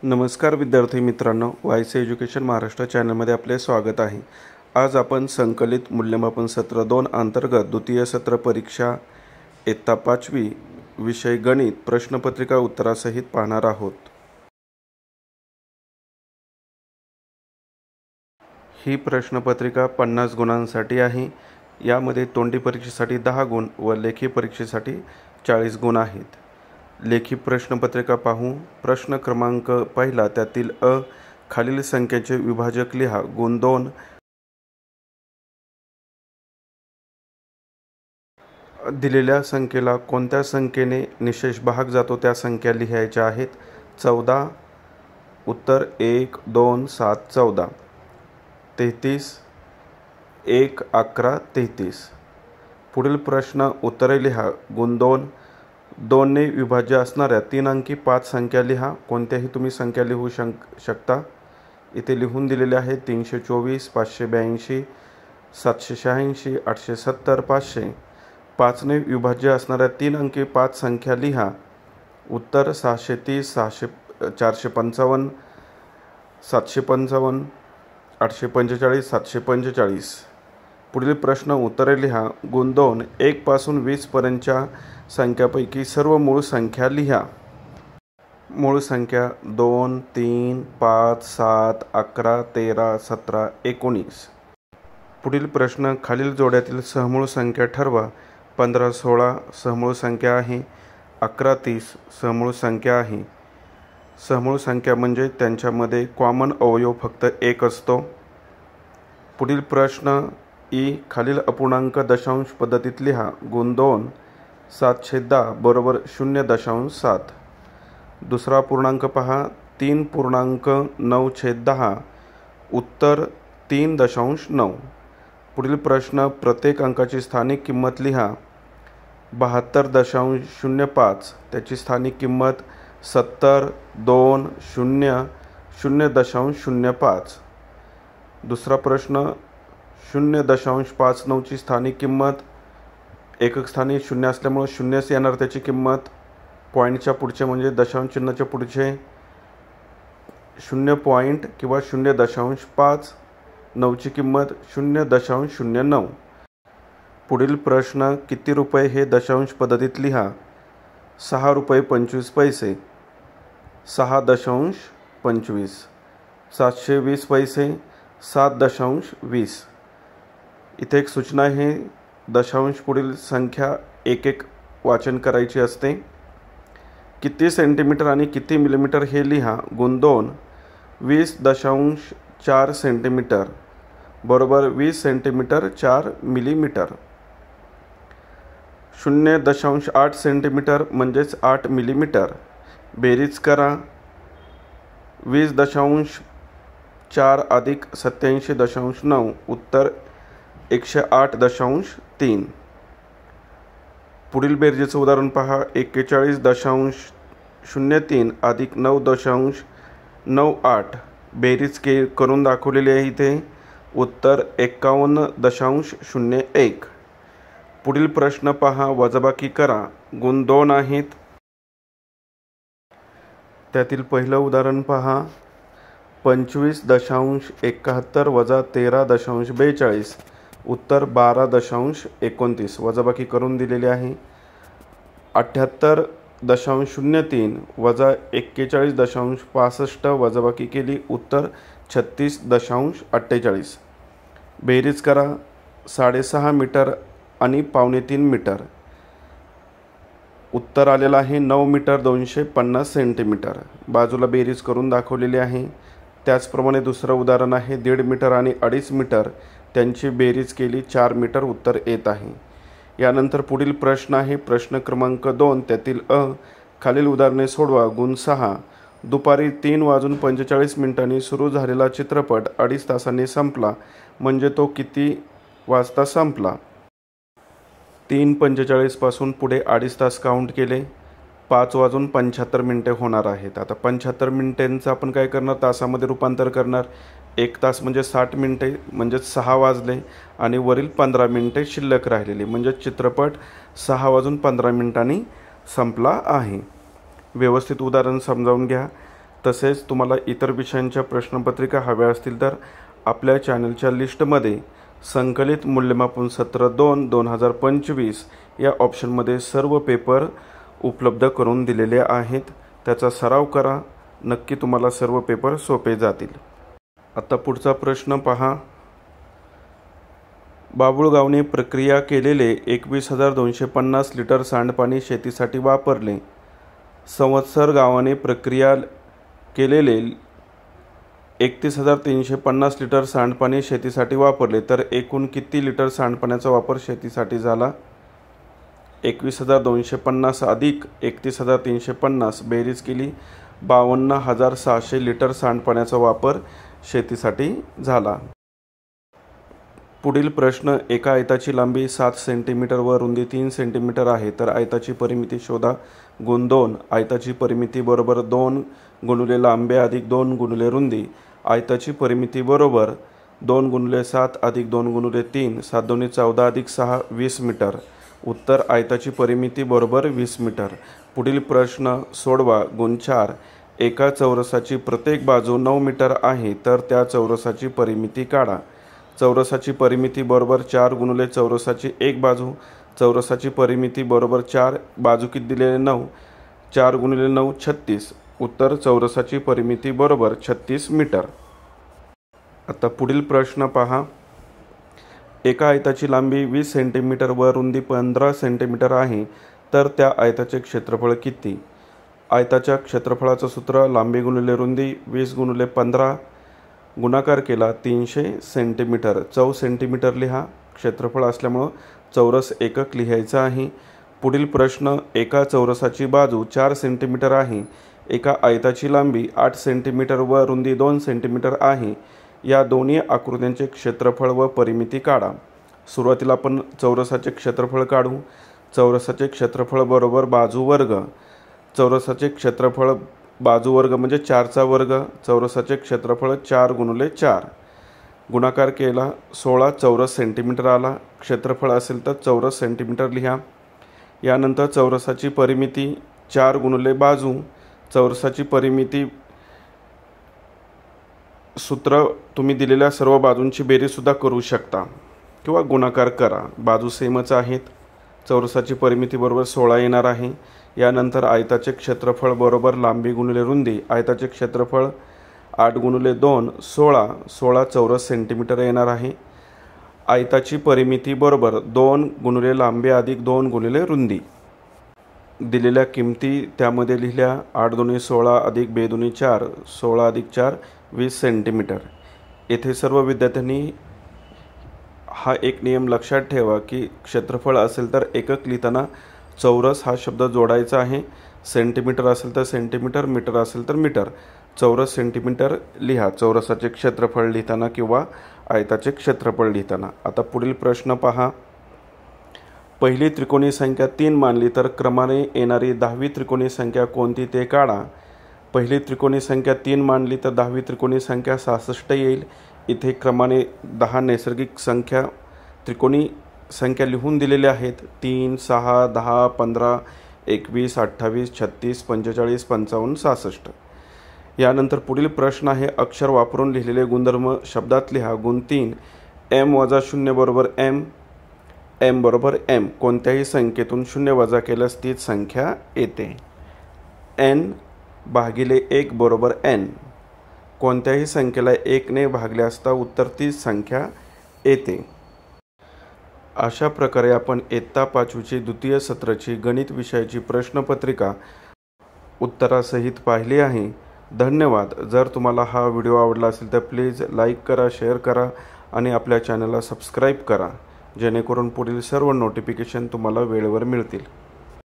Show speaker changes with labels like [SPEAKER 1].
[SPEAKER 1] नमस्कार विद्यार्थी मित्रांनो, वायसी एज्युकेशन महाराष्ट्र चॅनलमध्ये आपले स्वागत आहे। आज आपण संकलित मूल्यमापन सत्र 2 अंतर्गत द्वितीय सत्र परीक्षा इयत्ता 5वी विषय गणित प्रश्नपत्रिका उत्तरासहित पाहणार आहोत। ही प्रश्नपत्रिका 50 गुणांसाठी आहे। यामध्ये तोंडी परीक्षेसाठी 10 गुण व लेखी परीक्षेसाठी 40 गुण आहेत। लेखी प्रश्नपत्रिका पाहू। प्रश्न क्रमांक पहिला, त्यातील अ, खालील संख्येचे विभाजक लिहा। गुण 2, दिलेल्या संख्येला कोणत्या संख्येने निशेष भाग जातो त्या संख्या लिहायच्या आहेत। 14, उत्तर 1, 2, 7, 14। 33, 1, 11, 33। पुढील प्रश्न उत्तरे लिहा। गुण 2, 2 ने विभाज्य असणाऱ्या 3 अंकी 5 संख्या लिहा। कोणत्याही तुम्ही संख्या लिहू शकता। इथे लिहून दिलेले आहे 324, 582, 786, 870, 500। 5 ने विभाज्य असणाऱ्या 3 अंकी 5 संख्या लिहा। उत्तर 630, 455, 755, 845, 745। पुढील प्रश्न उत्तरे लिहा। गुण 2, 1 पासून 20 पर्यंतच्या संख्यापैकी सर्व मूळ संख्या लिहा। मूळ संख्या 2, 3, 5, 7, 11, 13, 17, 19। पुढील प्रश्न खालील जोड्यातील सहमूळ संख्या ठरवा। 15, 16 सहमूळ संख्या आहे। 11, 30 सहमूळ संख्या आहे। सहमूळ संख्या म्हणजे त्यांच्यामध्ये कॉमन अवयव फक्त एक असतो। पुढील प्रश्न ई, खालील अपूर्णांक दशांश पद्धतीत लिहा। गुण 2, 7/10 बरोबर 0.7। दुसरा पूर्णांक पहा, 3.9/10 उत्तर 3.9। पुढील प्रश्न, प्रत्येक अंकाची स्थानिक किंमत लिहा। 72.05 त्याची स्थानिक किंमत 70, 2, 0, 0.05। दुसरा प्रश्न, 0.59 ची स्थानिक किंमत, एकक स्थानी 0 असल्यामुळे 0च येणार त्याची किंमत। पॉईंटच्या पुढचे म्हणजे दशांश चिन्हाच्या पुढचे 0 पॉईंट किंवा 0.5, 9ची किंमत 0.09। पुढील प्रश्न, किती रुपये हे दशांश पद्धतीत लिहा। 6 रुपये 25 पैसे, 6.25। 720 पैसे, 7.20। इथे एक सूचना आहे, दशांश पुढील संख्या एक एक वाचन करायची असते। किती सेंटीमीटर आणि किती मिलीमीटर हे लिहा। गुण 2, 20.4 सेंटीमीटर बरोबर 20 सेंटीमीटर 4 मिलीमीटर। 0.8 सेंटीमीटर म्हणजेच 8 मिलीमीटर। बेरीज करा। 20.4 अधिक 87.9 उत्तर 108.3। पुढील बेरजेचं उदाहरण पहा। 41.03 अधिक 9.98 बेरीज करून दाखवलेली आहे इथे। उत्तर 51.01। पुढील प्रश्न पहा, वजाबाकी करा। गुण 2 आहेत। त्यातील पहिलं उदाहरण पहा। 25.71 वजा 13.42 उत्तर 12.29। वजाबाकी करून दिलेली आहे। 78.03 वजा 41.65 वजाबाकी केली, उत्तर 36.48। बेरीज करा। 6.5 मीटर आणि 3.25 मीटर उत्तर आलेलं आहे 9 मीटर 250 सेंटीमीटर। बाजूला बेरीज करून दाखवलेली आहे। त्याचप्रमाणे दुसरं उदाहरण आहे 1.5 मीटर आणि 2.5 मीटर त्यांची बेरीज केली 4 मीटर उत्तर येत आहे। यानंतर पुढील प्रश्न आहे प्रश्न क्रमांक 2, त्यातील अ, खालील उदाहरणे सोडवा। गुण 6, दुपारी 3:45 सुरू झालेला चित्रपट 2.5 तासांनी संपला, म्हणजे तो किती वाजता संपला। 3:45 पासून पुढे 2.5 तास काउंट केले, 5:75 होणार आहेत। आता 75 मिनिटांचं आपण काय करणार, तासामध्ये रूपांतर करणार। 1 तास म्हणजे 60 मिनिटे, म्हणजे 6 वाजले आणि वरील 15 मिनिटे शिल्लक राहिलेली, म्हणजे चित्रपट 6:15 संपला आहे। व्यवस्थित उदाहरण समजावून घ्या। तसेच तुम्हाला इतर विषयांच्या प्रश्नपत्रिका हव्या असतील तर आपल्या चॅनलच्या लिस्टमध्ये संकलित मूल्यमापन सत्र 2-2025 या ऑप्शनमध्ये सर्व पेपर उपलब्ध करून दिलेले आहेत। त्याचा सराव करा, नक्की तुम्हाला सर्व पेपर सोपे जातील। आता पुढचा प्रश्न पहा। बाबुळगावने प्रक्रिया केलेले 21,250 लिटर सांडपाणी शेतीसाठी वापरले। संवत्सर गावाने प्रक्रिया केलेले 31,350 लिटर सांडपाणी शेतीसाठी वापरले, तर एकूण किती लिटर सांडपाण्याचा वापर शेतीसाठी झाला? 21,250 अधिक 31,350 बेरीज केली 52,600 लिटर सांडपाण्याचा वापर शेतीसाठी झाला। पुढील प्रश्न, एका आयताची लांबी 7 सेंटीमीटर व रुंदी 3 सेंटीमीटर आहे, तर आयताची परिमिती शोधा। गुण 2, आयताची परिमिती बरोबर 2 गुणिले लांबी अधिक 2 गुणिले रुंदी। आयताची परिमिती बरोबर 2 गुणिले 7 अधिक 2 गुणिले 3, 7 दोन्ही 14 अधिक 6 20 मीटर। उत्तर, आयताची परिमिती बरोबर 20 मीटर। पुढील प्रश्न सोडवा। गुण 4, एका चौरसाची प्रत्येक बाजू 9 मीटर आहे, तर त्या चौरसाची परिमिती काढा। चौरसाची परिमिती बरोबर 4 गुणिले चौरसाची एक बाजू। चौरसाची परिमिती बरोबर 4, बाजू किती दिलेले 9, 4 गुणिले 9 36। उत्तर, चौरसाची परिमिती बरोबर 36 मीटर। आता पुढील प्रश्न पहा। एका आयताची लांबी 20 सेंटीमीटर व रुंदी 15 सेंटीमीटर आहे, तर त्या आयताचे क्षेत्रफळ किती? आयताच्या क्षेत्रफळाचं सूत्र लांबी गुणिले रुंदी 20 गुणिले 15 गुणाकार केला 300 सेंटीमीटर। सेंटीमीटर लिहा, क्षेत्रफळ असल्यामुळं चौरस एकक लिहायचं आहे। पुढील प्रश्न, एका चौरसाची बाजू 4 सेंटीमीटर आहे, एका आयताची लांबी 8 सेंटीमीटर व रुंदी 2 सेंटीमीटर आहे, या दोन्ही आकृत्यांचे क्षेत्रफळ व परिमिती काढा। सुरुवातीला आपण चौरसाचे क्षेत्रफळ काढू। चौरसाचे क्षेत्रफळ बरोबर बाजू वर्ग। चौरसाचे क्षेत्रफळ बाजू वर्ग म्हणजे 4चा वर्ग। चौरसाचे क्षेत्रफळ 4 गुणिले 4 गुणाकार केला 16 चौरस सेंटीमीटर आला। क्षेत्रफळ असेल तर चौरस सेंटीमीटर लिहा। यानंतर चौरसाची परिमिती 4 गुणिले बाजू। चौरसाची परिमिती सूत्र तुम्ही दिलेल्या सर्व बाजूंची बेरीज सुद्धा करू शकता किंवा गुणाकार करा, बाजू सेमच आहेत। चौरसाची परिमिती बरोबर 16 येणार आहे। यानंतर आयताचे क्षेत्रफळ बरोबर लांबी गुणिले रुंदी। आयताचे क्षेत्रफळ 8 गुणिले 2 16, 16 चौरस सेंटीमीटर येणार आहे। आयताची परिमिती बरोबर 2 गुणिले लांबी अधिक 2 गुणिले रुंदी। दिलेल्या किमती त्यामध्ये लिहिल्या। 8 दुनी 16 अधिक 2 दुनी 4, 16 अधिक 4 20 सेंटीमीटर। येथे सर्व विद्यार्थ्यांनी हा एक नियम लक्षात ठेवा की क्षेत्रफळ असेल तर एकक लिहिताना चौरस हा शब्द जोडायचा आहे। सेंटीमीटर असेल तर सेंटीमीटर, मीटर असेल तर मीटर। चौरस सेंटीमीटर लिहा चौरसाचे क्षेत्रफळ लिहिताना किंवा आयताचे क्षेत्रफळ लिहिताना। आता पुढील प्रश्न पहा। पहिली त्रिकोणी संख्या 3 मानली तर क्रमाने येणारी 10वी त्रिकोणी संख्या कोणती ते काढा। पहिली त्रिकोणी संख्या 3 मानली तर 10वी त्रिकोणी संख्या 66 येईल। इथे क्रमाने 10 नैसर्गिक संख्या त्रिकोणी संख्या लिहून दिलेल्या आहेत। 3, 6, 10, 15, 21, 28, 36, 45, 55, 66। यानंतर पुढील प्रश्न आहे, अक्षर वापरून लिहिलेले गुणधर्म शब्दात लिहा। गुण 3, m-0 बरोबर m, m बरोबर m। कोणत्याही संख्येतून 0 वजा केल्यास तीच संख्या येते। n भागिले 1 बरोबर n। कोणत्याही संख्येला 1 ने भागले असता उत्तर तीच संख्या येते। अशा प्रकारे आपण इयत्ता 5वीची द्वितीय सत्राची गणित विषयाची प्रश्नपत्रिका उत्तरासहित पाहिली आहे। धन्यवाद। जर तुम्हाला हा व्हिडिओ आवडला असेल तर प्लीज लाईक करा, शेअर करा आणि आपल्या चॅनलला सबस्क्राईब करा, जेणेकरून पुढील सर्व नोटिफिकेशन तुम्हाला वेळेवर मिळतील।